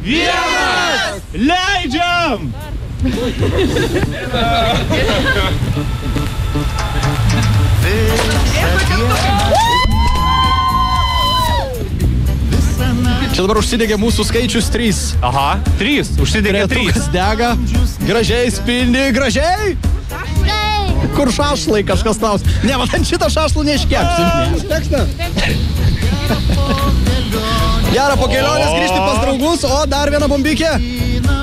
1. Leidžiam! Čia dabar užsidegė mūsų skaičius 3. Aha, 3. Užsidegė 3. Tretukas dega. Gražiai spindi, gražiai. Kur šašlai kažkas klaus? Ne, man ant šitą šašlų neiškepsim. Tekstą. Gera, po kelionės grįžti pas draugus, o dar viena bombikė.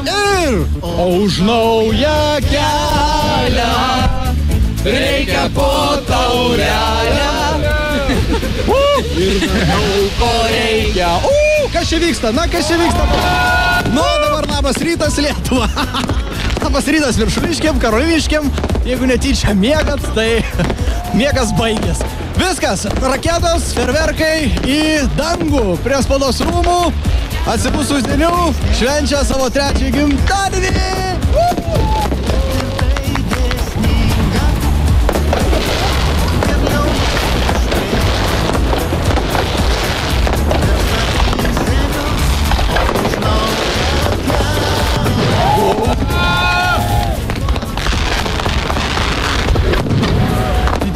Ir už naują kelią reikia po taurelę. Ir daugiau ko reikia. Kas čia vyksta? Na, kas čia vyksta? Nu, dabar labas rytas, Lietuva. Labas rytas Viršuliškiam, Karoliniškiam. Jeigu netyčia miegat, tai miegas baigės. Viskas, raketos, ferverkai į dangų prie spaudos rūmų. Atsipūsų žinių, švenčia savo 3. gimtadienį.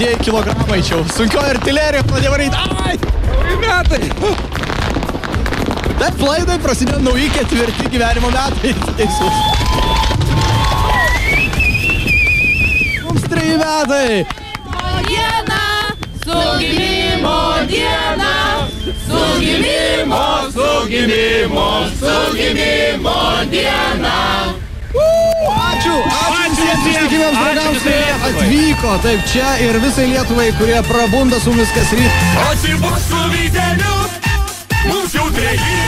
Didėjai kilogramai čia, sunkio artilerija pradėjo varyti. Ai! Metai! Taip, laidai prasidėjo nauji 4 gyvenimo metai. Teisus. Mums 3 metai. Diena, su gimimo diena, su gimimo diena. Ačiū visiems ištikimiems draugams, kurie atvyko taip čia ir visai Lietuvai, kurie prabunda su mumis kas ryt. Atsibus su Vyteniu, mums jau 3